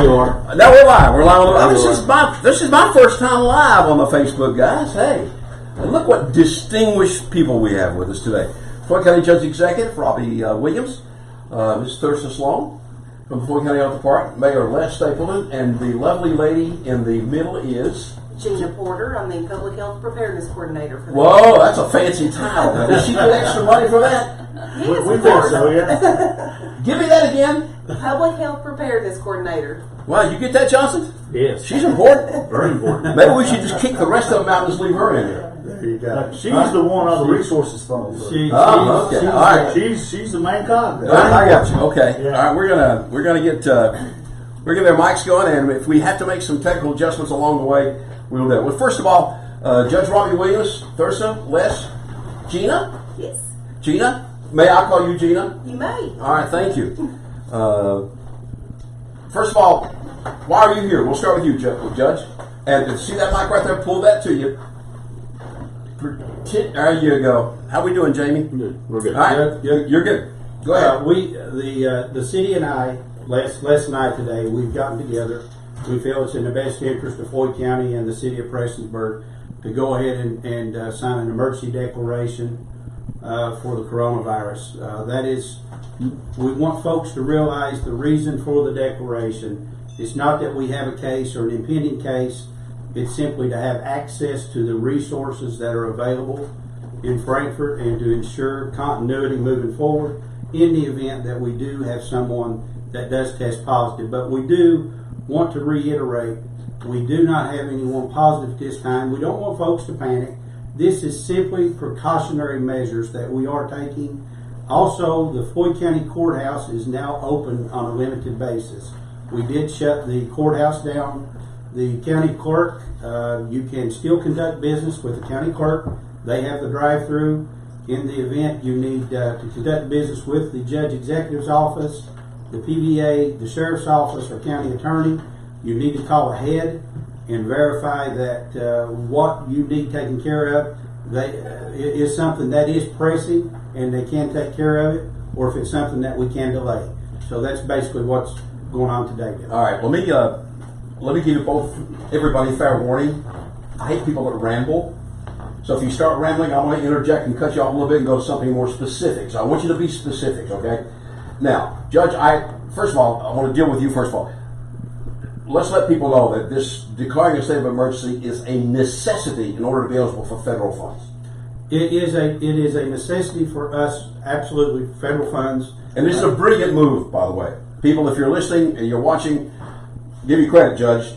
you are. Now we're live. We're live on the This is my first time live on the Facebook, guys. Hey, and look what distinguished people we have with us today. Floyd County Judge Executive Robbie Williams, Ms. Thurston Sloan from the Floyd County Health Department, Mayor Les Stapleton, and the lovely lady in the middle is Gina Porter. I'm the Public Health Preparedness Coordinator for the Whoa, that's a fancy title. Now, does she get extra money for that? Yes, We think so, yeah. Give me that again. Public Health Preparedness Coordinator. Wow, you get that, Johnson? Yes. She's important. Very important. Maybe we should just kick the rest of them out and just leave her in here. There you go. She's the one on the resources fund. Okay. All right. She's the main cog there. I got you. Okay. Yeah. All right. We're gonna get their mics going, and if we have to make some technical adjustments along the way, we'll do that. Well, first of all, Judge Robbie Williams, Thurston, Les, Gina. Yes. Gina, may I call you Gina? You may. All right. Thank you. First of all, why are you here? We'll start with you, Judge. And see that mic right there? Pull that to you. There you go. How we doing, Jamie? Good. We're good. All right. You're good. Go ahead. The city and I, Les and I today, we've gotten together. We feel it's in the best interest of Floyd County and the city of Prestonsburg to go ahead and sign an emergency declaration for the coronavirus. That is, we want folks to realize the reason for the declaration. It's not that we have a case or an impending case. It's simply to have access to the resources that are available in Frankfort and to ensure continuity moving forward in the event that we do have someone that does test positive. But we do want to reiterate, we do not have anyone positive at this time. We don't want folks to panic. This is simply precautionary measures that we are taking. Also, the Floyd County Courthouse is now open on a limited basis. We did shut the courthouse down. The county clerk, you can still conduct business with the county clerk. They have the drive-through. In the event you need to conduct business with the judge executive's office, the PVA, the sheriff's office, or county attorney, you need to call ahead and verify that what you need taken care of is something that is pressing and they can take care of it, or if it's something that we can delay. So that's basically what's going on today. All right. Let me give you everybody fair warning. I hate people that ramble. So if you start rambling, I want to interject and cut you off a little bit and go to something more specific. So I want you to be specific, okay? Now, Judge, first of all, I want to deal with you first of all. Let's let people know that this declaring a state of emergency is a necessity in order to be eligible for federal funds. It is a necessity for us, absolutely, federal funds. And this is a brilliant move, by the way. People, if you're listening and you're watching, give you credit, Judge,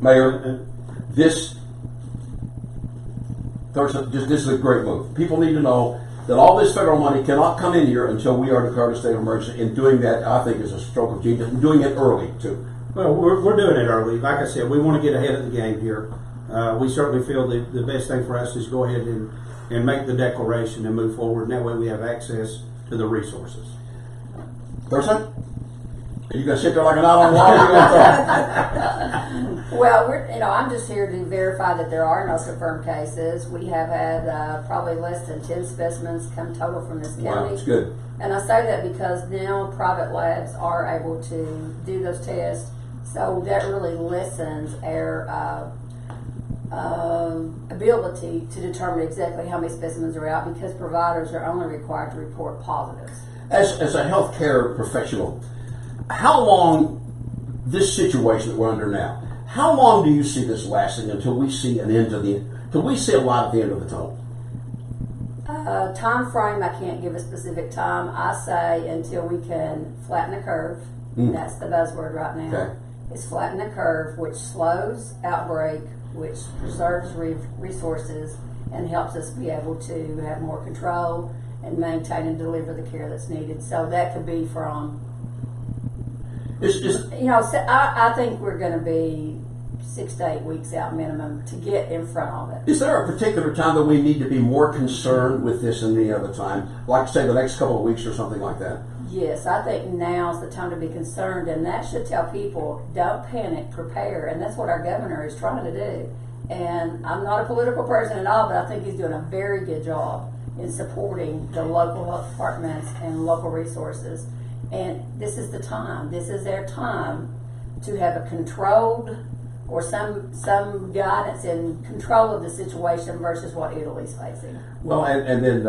Mayor. This is a great move. People need to know that all this federal money cannot come in here until we are declared a state of emergency. And doing that, I think, is a stroke of genius. And doing it early, too. Well, we're doing it early. Like I said, we want to get ahead of the game here. We certainly feel that the best thing for us is go ahead and make the declaration and move forward. And that way we have access to the resources. Thurston? Are you going to sit there like an eye on the wall? Well, I'm just here to verify that there are no confirmed cases. We have had probably less than 10 specimens come total from this county. Wow, that's good. And I say that because now private labs are able to do those tests, so that really lessens our ability to determine exactly how many specimens are out, because providers are only required to report positives. As a healthcare professional, how long this situation that we're under now, how long do you see this lasting until we see until we see a light at the end of the tunnel? Time frame, I can't give a specific time. I say until we can flatten the curve. That's the buzzword right now. Okay. It's flatten the curve, which slows outbreak, which preserves resources, and helps us be able to have more control and maintain and deliver the care that's needed. So that could be from, I think we're going to be 6 to 8 weeks out minimum to get in front of it. Is there a particular time that we need to be more concerned with this than any other time? Like, say, the next couple of weeks or something like that? Yes, I think now's the time to be concerned, and that should tell people, don't panic, prepare, and that's what our governor is trying to do. And I'm not a political person at all, but I think he's doing a very good job in supporting the local health departments and local resources. And this is the time. This is their time to have a controlled or some guidance and control of the situation versus what Italy's facing. Well, and then,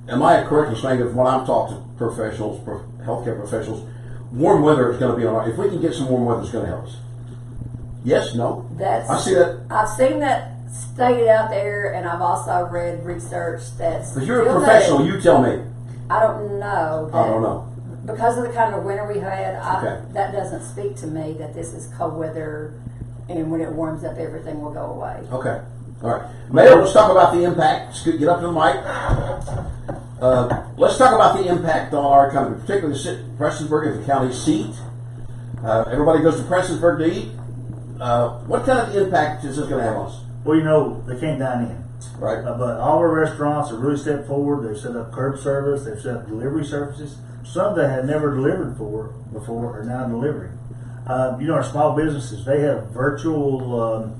am I correct in saying that when I'm talking to professionals, healthcare professionals, warm weather is going to be on our, if we can get some warm weather, it's going to help us. Yes, no? I see that. I've seen that stated out there, and I've also read research that's. Because you're a professional, you tell me. I don't know. I don't know. Because of the kind of winter we had, Okay. that doesn't speak to me that this is cold weather, and when it warms up, everything will go away. Okay. All right. Mayor, let's talk about the impact. Get up to the mic. Let's talk about the impact on our county, particularly Prestonsburg is the county seat. Everybody goes to Prestonsburg to eat. What kind of impact is this going to have on us? Well, you know, they can't dine in. Right. But all our restaurants have really stepped forward. They've set up curb service. They've set up delivery services. Some that had never delivered before are now delivering. You know, our small businesses, they have virtual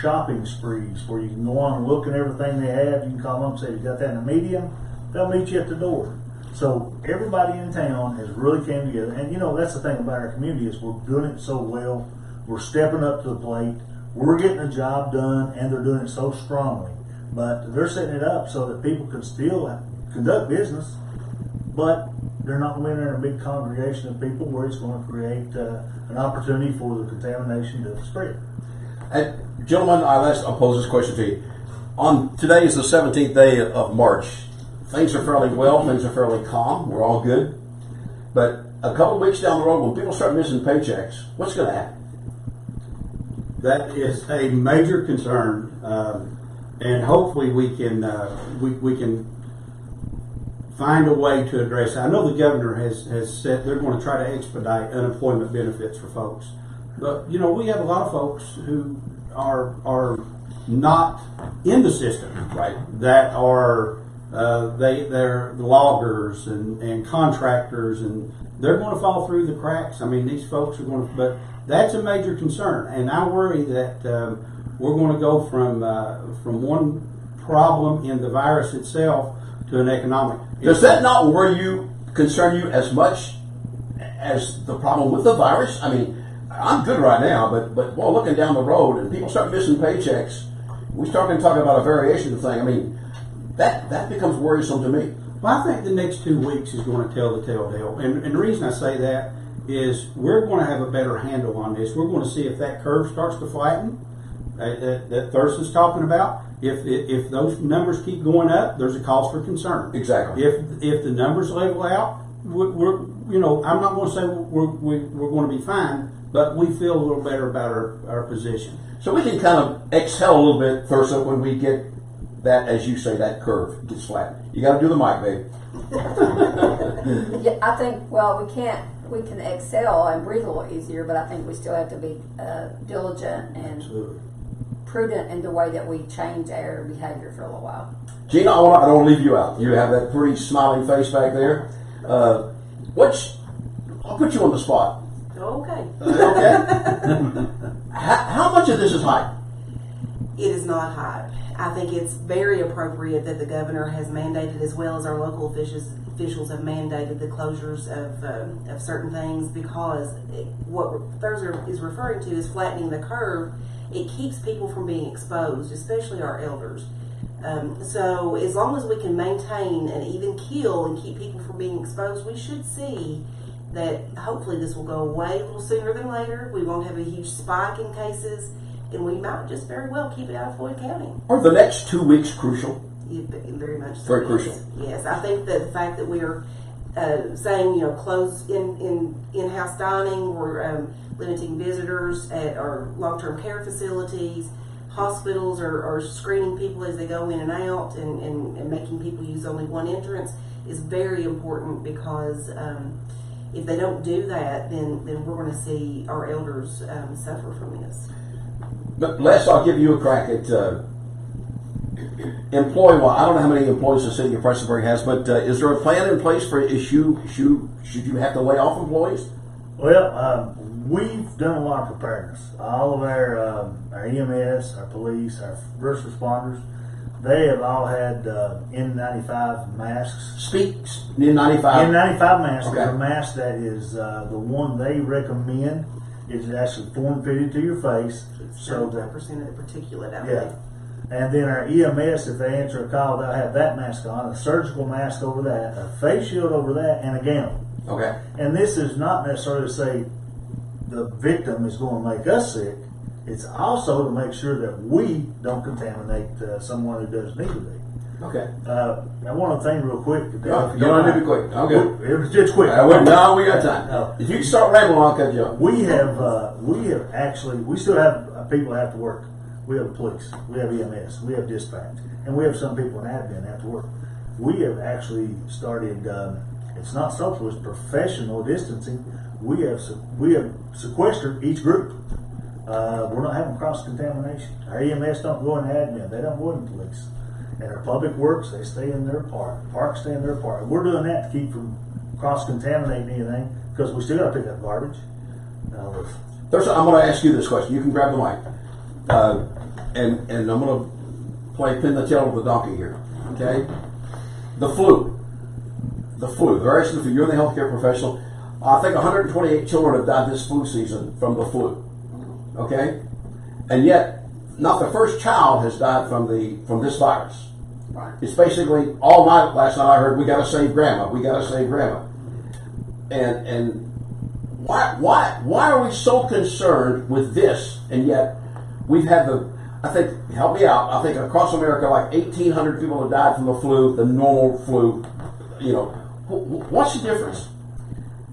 shopping sprees where you can go on and look at everything they have. You can call them and say, you got that in a medium? They'll meet you at the door. So everybody in town has really came together. And, you know, that's the thing about our community is we're doing it so well. We're stepping up to the plate. We're getting the job done, and they're doing it so strongly. But they're setting it up so that people can still conduct business, but they're not going in a big congregation of people where it's going to create an opportunity for the contamination to spread. And gentlemen, I'll pose this question to you. Today is the 17th day of March. Things are fairly well. Things are fairly calm. We're all good. But a couple of weeks down the road, when people start missing paychecks, what's going to happen? That is a major concern, and hopefully we can find a way to address it. I know the governor has said they're going to try to expedite unemployment benefits for folks, but you know we have a lot of folks who are not in the system, right? That are they're loggers and contractors, and they're going to fall through the cracks. I mean, these folks are going to, but that's a major concern, and I worry that we're going to go from one problem in the virus itself to an economic. Does that not concern you as much as the problem with the virus? I mean, I'm good right now, but well, looking down the road and people start missing paychecks, we start to talk about a variation of the thing. I mean, that becomes worrisome to me. Well, I think the next 2 weeks is going to tell the tale. And the reason I say that is we're going to have a better handle on this. We're going to see if that curve starts to flatten that Thurston's talking about. If those numbers keep going up, there's a cause for concern. Exactly. If the numbers level out, we're I'm not going to say we're going to be fine, but we feel a little better about our position. So we can kind of exhale a little bit, Thurston, when we get that, as you say, that curve gets flattened. You got to do the mic, babe. Yeah, I think, well, we can excel and breathe a little easier, but I think we still have to be diligent and Absolutely. prudent in the way that we change our behavior for a little while. Gina, I don't want to leave you out. You have that pretty smiling face back there. I'll put you on the spot. Okay. Okay. How much of this is hype? It is not hype. I think it's very appropriate that the governor has mandated, as well as our local officials have mandated, the closures of certain things, because what Thursday is referring to is flattening the curve. It keeps people from being exposed, especially our elders. So as long as we can maintain an even keel and keep people from being exposed, we should see that hopefully this will go away a little sooner than later. We won't have a huge spike in cases, and we might just very well keep it out of Floyd County. Are the next 2 weeks crucial? Very much so. Very crucial. Yes, I think that the fact that we are saying, close in-house dining, we're limiting visitors at our long-term care facilities, hospitals are screening people as they go in and out, and making people use only one entrance is very important, because if they don't do that, then we're going to see our elders suffer from this. But Les, I'll give you a crack at employee. Well, I don't know how many employees the city of Prestonsburg has, but is there a plan in place for should you have to lay off employees? Well, we've done a lot of preparedness. All of our EMS, our police, our first responders, they have all had N95 masks. Speak N95. N95 mask Okay. is a mask that is the one they recommend It's actually form fitted to your face, so that 75% of the particulate out yeah. there. And then our EMS, if they answer a call, they'll have that mask on, a surgical mask over that, a face shield over that, and a gown. Okay. And this is not necessarily to say the victim is going to make us sick. It's also to make sure that we don't contaminate someone who doesn't need to be. Okay. I want to think real quick. You don't need to be quick. I'm good. It's quick. No, we got time. If you can start rambling, I'll cut you off. We have actually, we still have people that have to work. We have police, we have EMS, we have dispatch, and we have some people in admin that have to work. We have actually started, it's not social, it's professional distancing. We have sequestered each group. We're not having cross-contamination. Our EMS don't go in admin, they don't go in police. And our public works, they stay in their part. Parks stay in their part. We're doing that to keep from cross-contaminating anything, because we still got to pick up garbage. I'm going to ask you this question. You can grab the mic. And I'm going to play pin the tail of the donkey here. Okay? The flu. They're asking for you in the healthcare professional. I think 128 children have died this flu season from the flu. Okay? And yet, not the first child has died from this virus. Right. It's basically all night. Last night I heard we got to save grandma. We got to save grandma. And why are we so concerned with this? And yet we've had I think, help me out, I think across America like 1,800 people have died from the flu, the normal flu. You know, what's the difference?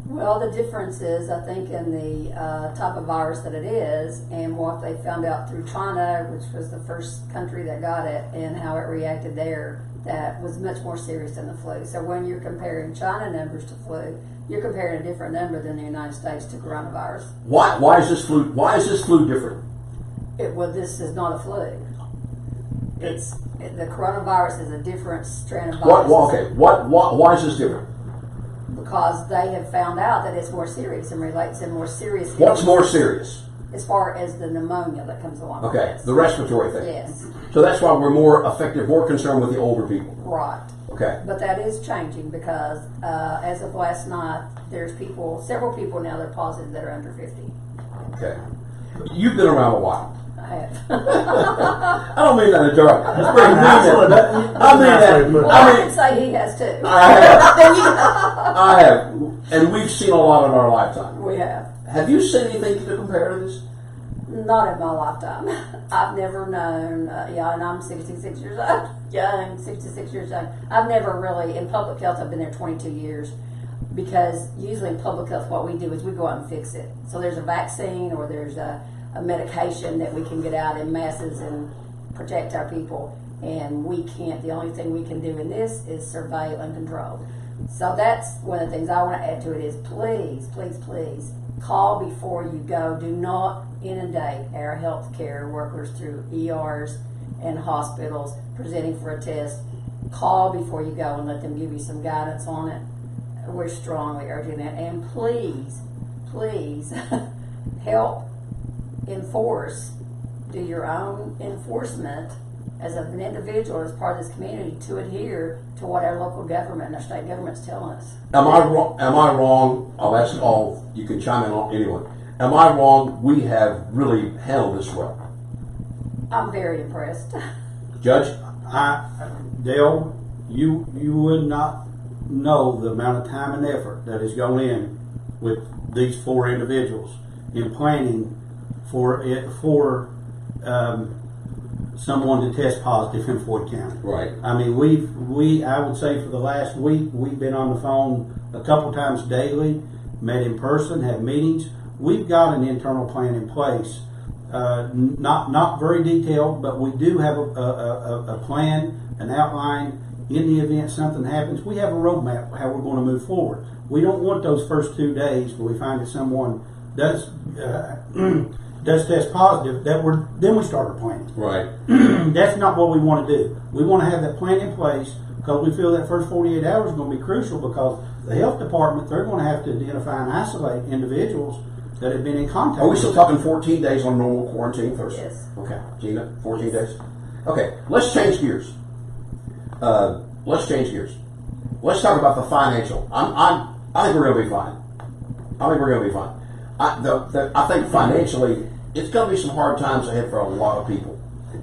Well, the difference is, I think, in the type of virus that it is, and what they found out through China, which was the first country that got it, and how it reacted there, that was much more serious than the flu. So when you're comparing China numbers to flu, you're comparing a different number than the United States to coronavirus. Why is this flu different? This is not a flu. The coronavirus is a different strand of virus. Why is this different? Because they have found out that it's more serious and relates in more serious. What's more serious? As far as the pneumonia that comes along. Okay, with this. the respiratory thing. Yes. So that's why we're more effective, more concerned with the older people. Right. Okay. But that is changing because as of last night, there's several people now that are positive that are under 50. Okay. You've been around a while. I have. I don't mean that in a dark. That's pretty mean. I mean that. Well, I can say he has too. I have. And we've seen a lot in our lifetime. We have. Have you seen anything to compare to this? Not in my lifetime. I've never known, and I'm 66 years old, young, 66 years young. I've never really, in public health, I've been there 22 years, because usually in public health what we do is we go out and fix it. So there's a vaccine or there's a medication that we can get out in masses and protect our people, and we can't. The only thing we can do in this is surveil and control. So that's one of the things I want to add to it is please, please, please, call before you go. Do not inundate our healthcare workers through ERs and hospitals presenting for a test. Call before you go and let them give you some guidance on it. We're strongly urging that. And please, please help enforce. Do your own enforcement as an individual, as part of this community, to adhere to what our local government and our state government's telling us. Am I wrong? I'll ask all. You can chime in on anyone. Am I wrong? We have really handled this well. I'm very impressed. Judge? Dale, you would not know the amount of time and effort that has gone in with these 4 individuals in planning for someone to test positive in Floyd County. Right. I mean, I would say for the last week, we've been on the phone a couple times daily, met in person, had meetings. We've got an internal plan in place. Not very detailed, but we do have a plan, an outline. In the event something happens, we have a roadmap how we're going to move forward. We don't want those first 2 days where we find that someone does test positive, then we start our planning. Right. That's not what we want to do. We want to have that plan in place because we feel that first 48 hours is going to be crucial, because the health department, they're going to have to identify and isolate individuals that have been in contact. Are we still talking 14 days on normal quarantine first? Yes. Okay. Gina, 14 days? Okay. Let's change gears. Let's talk about the financial. I think we're going to be fine. I think financially, it's going to be some hard times ahead for a lot of people.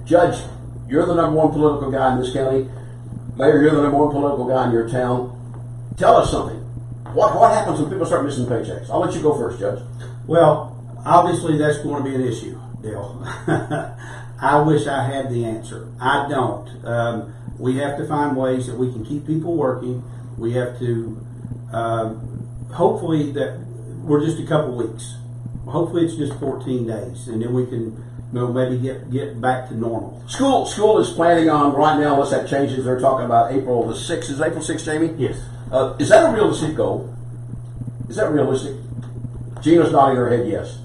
Judge, you're the number one political guy in this county. Mayor, you're the number one political guy in your town. Tell us something. What happens when people start missing paychecks? I'll let you go first, Judge. Well, obviously that's going to be an issue, Dale. I wish I had the answer. I don't. We have to find ways that we can keep people working. We have to, hopefully that we're just a couple weeks. Hopefully it's just 14 days, and then we can maybe get back to normal. School is planning on right now, unless that changes, they're talking about April the 6th. Is April 6th, Jamie? Yes. Is that a realistic goal? Is that realistic? Gina's nodding her head yes.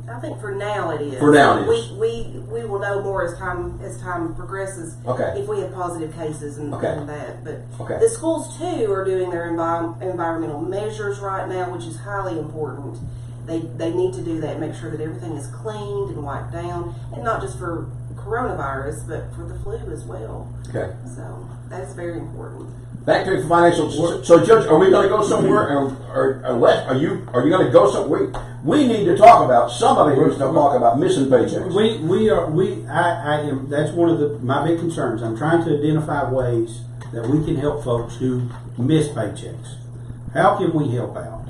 I think for now it is. For now it is. We will know more as time progresses. Okay. If we have positive cases and that, but okay. The schools too are doing their environmental measures right now, which is highly important. They need to do that, make sure that everything is cleaned and wiped down, and not just for coronavirus, but for the flu as well. Okay. So that's very important. Back to financial. So, Judge, are we going to go somewhere, or are you going to go somewhere? We need to talk about. Somebody needs to talk about missing paychecks. I am. That's one of my big concerns. I'm trying to identify ways that we can help folks who miss paychecks. How can we help out?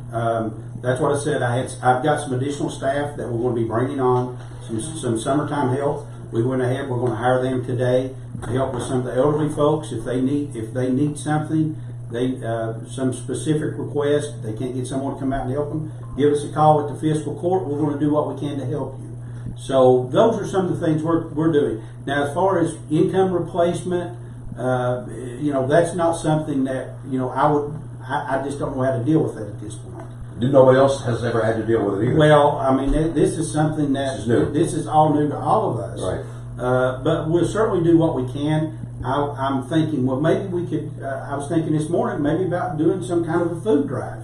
That's what I said. I've got some additional staff that we're going to be bringing on, some summertime help. We went ahead. We're going to hire them today to help with some of the elderly folks if they need something. Some specific request. They can't get someone to come out and help them. Give us a call at the fiscal court. We're going to do what we can to help you. So those are some of the things we're doing. Now, as far as income replacement, that's not something that I just don't know how to deal with that at this point. Nobody else has ever had to deal with it either. Well, I mean, this is something this is all new to all of us. Right. But we'll certainly do what we can. I'm thinking, well, maybe we could. I was thinking this morning, maybe about doing some kind of a food drive.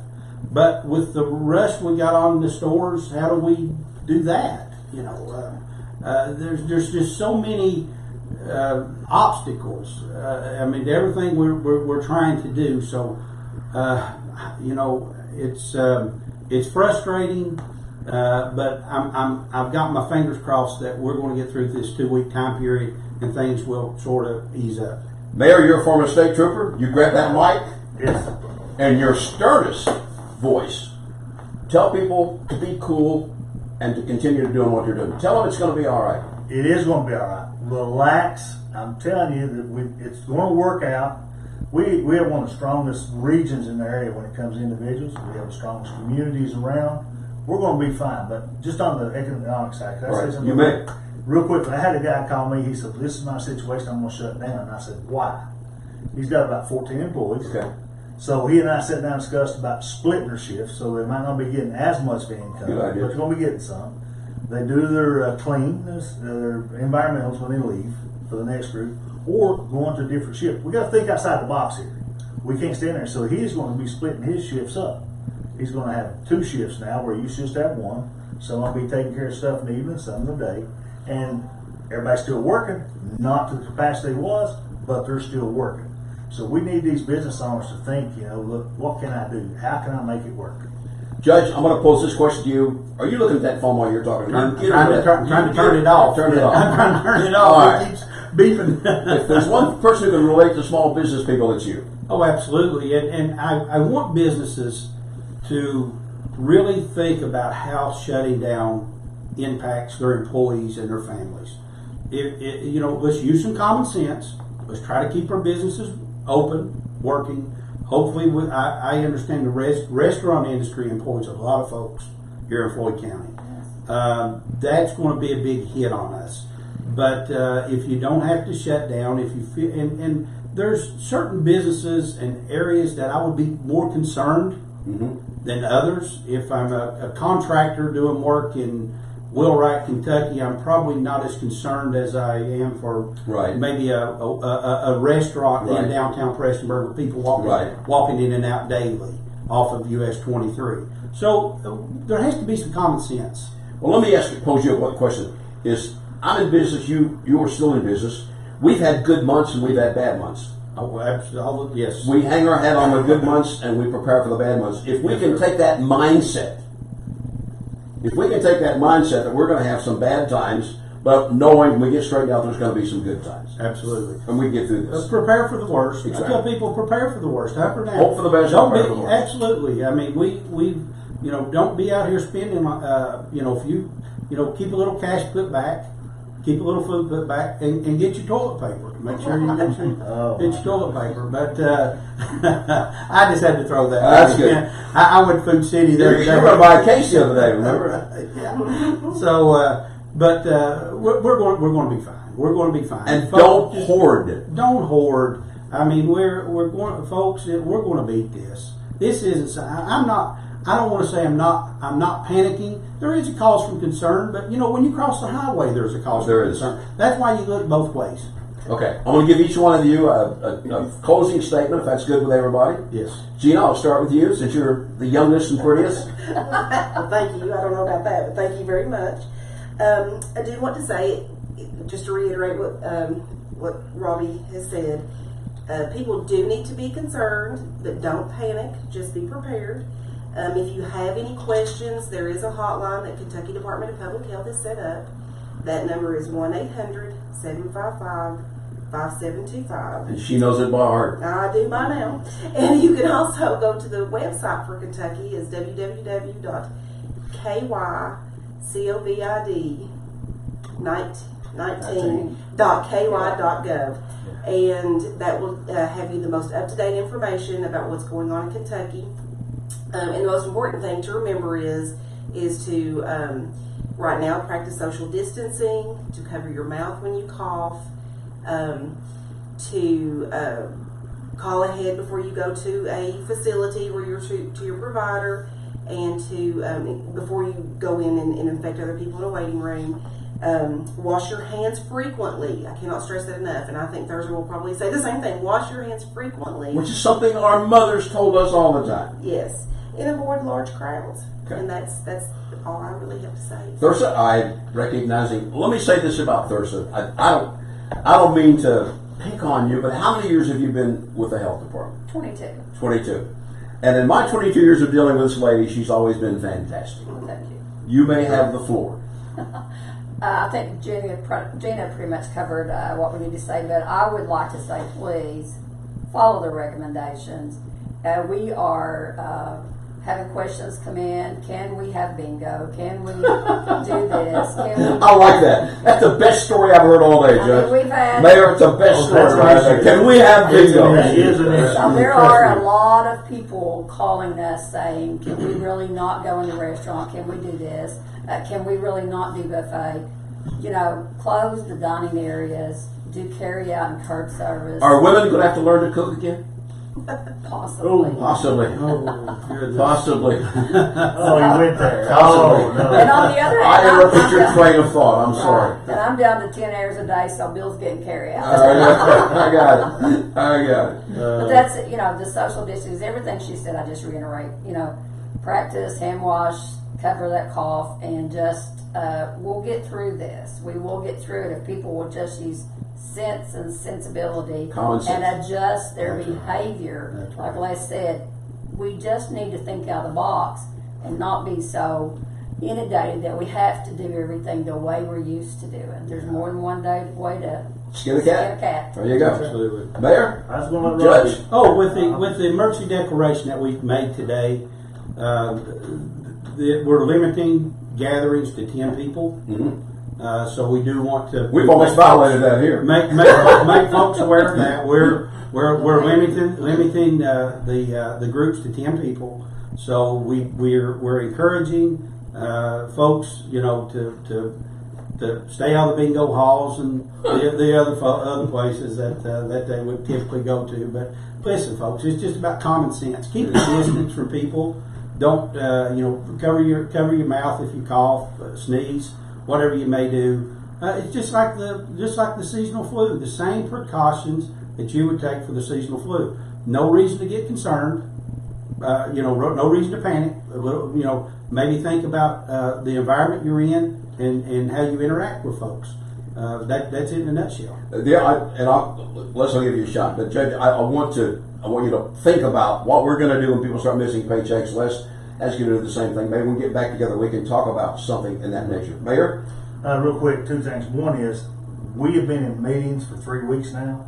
But with the rush we got on the stores, how do we do that? There's just so many obstacles. I mean, to everything we're trying to do. So, it's frustrating. But I've got my fingers crossed that we're going to get through this 2-week time period and things will sort of ease up. Mayor, you're a former state trooper. You grab that mic. Yes. And your sternest voice. Tell people to be cool and to continue to doing what you're doing. Tell them it's going to be all right. It is going to be all right. Relax. I'm telling you that it's going to work out. We have one of the strongest regions in the area when it comes to individuals. We have the strongest communities around. We're going to be fine, but just on the economic side, can I say something? You may. Real quick, I had a guy call me. He said, "This is my situation. I'm going to shut down." And I said, "Why?" He's got about 14 employees. Okay. So he and I sat down and discussed about splitting their shifts, so they might not be getting as much of income, Good idea. but they're going to be getting some. They do their cleanness, their environmentals when they leave for the next group, or go on to a different shift. We got to think outside the box here. We can't stand there. So he's going to be splitting his shifts up. He's going to have 2 shifts now, where you used to just have 1. So I'll be taking care of stuff in the evening, some in the day, and everybody's still working, not to the capacity it was, but they're still working. So we need these business owners to think, look, what can I do? How can I make it work? Judge, I'm going to pose this question to you. Are you looking at that phone while you're talking? I'm trying to turn it off. Turn it off. I'm trying to turn it off. All right. It keeps beeping. If there's one person who can relate to small business people, it's you. Oh, absolutely. And I want businesses to really think about how shutting down impacts their employees and their families. Let's use some common sense. Let's try to keep our businesses open, working. Hopefully, I understand the restaurant industry employs a lot of folks here in Floyd County. That's going to be a big hit on us. But if you don't have to shut down, if you feel, and there's certain businesses and areas that I would be more concerned than others. If I'm a contractor doing work in Wheelwright, Kentucky, I'm probably not as concerned as I am for maybe a restaurant in downtown Prestonsburg with people walking in and out daily off of US 23. So there has to be some common sense. Well, let me pose you a question. I'm in business, you are still in business. We've had good months and we've had bad months. Oh, absolutely, yes. We hang our hat on the good months and we prepare for the bad months. If we can take that mindset If we can take that mindset that we're going to have some bad times, but knowing when we get straightened out, there's going to be some good times. Absolutely. And we get through this. Prepare for the worst. Exactly. I tell people, prepare for the worst, up or down. Hope for the best, Don't prepare be, for the worst. absolutely. I mean, we don't be out here spending, if you, keep a little cash put back, keep a little food put back, and get your toilet paper. Make sure you get your toilet paper. But I just had to throw that. That's good. I went to Food City the other You day. were going to buy a case the other day, remember? Yeah. So, we're going to be fine. We're going to be fine. And Folks, don't hoard. Don't hoard. I mean, we're going, folks. We're going to beat this. This isn't. I'm not. I don't want to say I'm not panicking. There is a cause for concern, but when you cross the highway, there's a cause for concern. That's why you look both ways. Okay, I'm going to give each one of you a closing statement, if that's good with everybody. Yes. Gina, I'll start with you, since you're the youngest and prettiest. Thank you. I don't know about that, but thank you very much. I do want to say, just to reiterate what Robbie has said, people do need to be concerned, but don't panic. Just be prepared. If you have any questions, there is a hotline that Kentucky Department of Public Health has set up. That number is 1-800-755-5725. And she knows it by heart. I do by now. And you can also go to the website for Kentucky is www.kycd19.ky.gov. And that will have you the most up-to-date information about what's going on in Kentucky. And the most important thing to remember is to right now practice social distancing, to cover your mouth when you cough, to call ahead before you go to a facility where you're to your provider, and to before you go in and infect other people in a waiting room. Wash your hands frequently. I cannot stress that enough, and I think Thursday will probably say the same thing. Wash your hands frequently. Which is something our mothers told us all the time. Yes, and avoid large crowds. Okay. And that's all I really have to say. Thursa, let me say this about Thursa. I don't mean to pick on you, but how many years have you been with the health department? 22. 22. And in my 22 years of dealing with this lady, she's always been fantastic. Well, thank you. You may have the floor. I think Gina pretty much covered what we need to say, but I would like to say, please follow the recommendations. We are having questions come in. Can we have bingo? Can we do this? Can we? I like that. That's the best story I've heard all day, Judge. We've had Mayor, it's the best story right there. Can we have bingo? So there are a lot of people calling us saying, can we really not go in the restaurant? Can we do this? Can we really not do buffet? Close the dining areas, do carry out and curb service. Are women going to have to learn to cook again? Possibly. Possibly. Possibly. Oh, you went there. Possibly. Oh, no. And on the other hand, I interrupt your train of thought. I'm sorry. And I'm down to 10 hours a day, so Bill's getting carry out. I got it. But that's, the social distance, everything she said, I just reiterate, practice, hand wash, cover that cough, and just, we'll get through this. We will get through it if people will just use sense and sensibility Common sense. and adjust their behavior. Like Les said, we just need to think out of the box and not be so inundated that we have to do everything the way we're used to doing. There's more than one way to Skin a cat. There you go. Absolutely. Mayor? I was going to Judge? Oh, with the emergency declaration that we've made today, we're limiting gatherings to 10 people. Mm-hmm. So we do want to. We've almost violated that here. Make folks aware of that. We're limiting the groups to 10 people. So we're encouraging folks, to stay out of the bingo halls and the other places that they would typically go to. But listen, folks, it's just about common sense. Keep the distance from people. Don't cover your mouth if you cough, sneeze, whatever you may do. It's just like the seasonal flu. The same precautions that you would take for the seasonal flu. No reason to get concerned. No reason to panic. Maybe think about the environment you're in and how you interact with folks. That's it in a nutshell. Let's give you a shot. But Judge, I want you to think about what we're going to do when people start missing paychecks. Les, asking you to do the same thing. Maybe we can get back together. We can talk about something in that nature. Mayor? Real quick, two things. One is, we have been in meetings for 3 weeks now.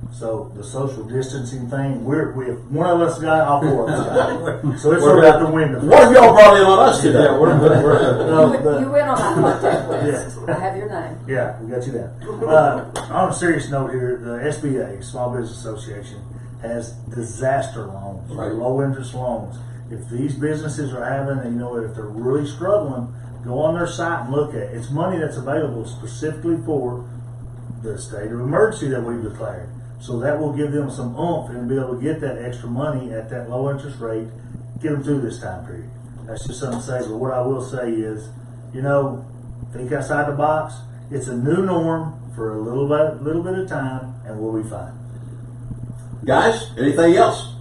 So the social distancing thing, we have one of us got, all four of us got. So it's sort of out the window. What have y'all brought in on us today? Yeah, You went on my contact list. I have your name. Yeah, we got you down. On a serious note here, the SBA, Small Business Association, has disaster loans, Right. low interest loans. If these businesses are having, and if they're really struggling, go on their site and look at it. It's money that's available specifically for the state of emergency that we've declared. So that will give them some oomph and be able to get that extra money at that low interest rate, get them through this time period. That's just something to say. But what I will say is, think outside the box. It's a new norm for a little bit of time, and we'll be fine. Guys, anything else?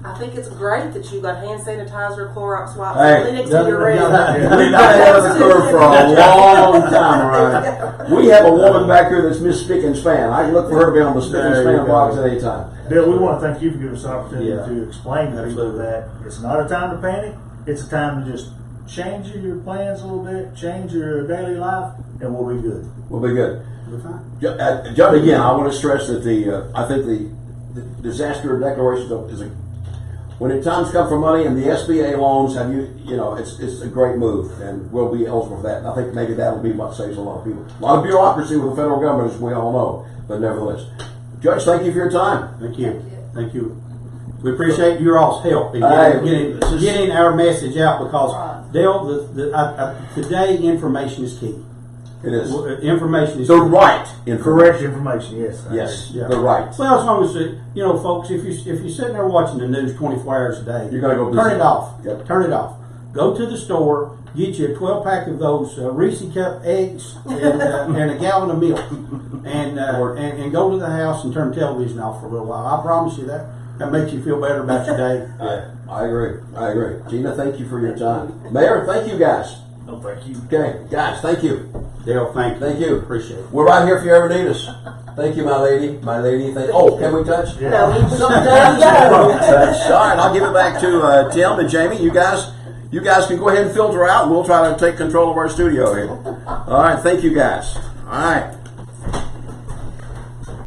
I think it's great that you got hand sanitizer, Clorox wipes, Hey, Kleenex in your room. We've been ahead of the curve for a long time, right? We have a woman back here that's Miss Spick and Span. I can look for her to be on the Spick and Span box at any time. Bill, we want to thank you for giving us the opportunity Yeah. to explain to people that it's not a time to panic. It's a time to just change your plans a little bit, change your daily life, and we'll be good. We'll be good. We're fine. John, again, I want to stress that I think the disaster declaration is when the times come for money and the SBA loans it's a great move, and we'll be eligible for that. And I think maybe that'll be what saves a lot of people. A lot of bureaucracy with the federal government, as we all know, but nevertheless. Judge, thank you for your time. Thank you. Thank you. We appreciate your all's help in Hey, getting our message out, because Dale, today information is key. It is. Information is The key. right information. Correct information, yes. Yes, Yeah. the right. Well, as long as folks, if you're sitting there watching the news 24 hours a day, You're gonna go turn visit. it off. Yep. Turn it off. Go to the store, get you a 12-pack of those Reese Cup eggs and a gallon of milk, and go to the house and turn the television off for a little while. I promise you that makes you feel better about your day. I agree. Gina, thank you for your time. Mayor, thank you guys. No, thank you. Okay, guys, thank you. Dale, thank you. Thank you. Appreciate it. We're right here if you ever need us. Thank you, my lady. Can we touch? Yeah. No, we Sometimes touch. All right, I'll give it back to Tim and Jamie. You guys can go ahead and filter out, and we'll try to take control of our studio here. All right, thank you guys. All right.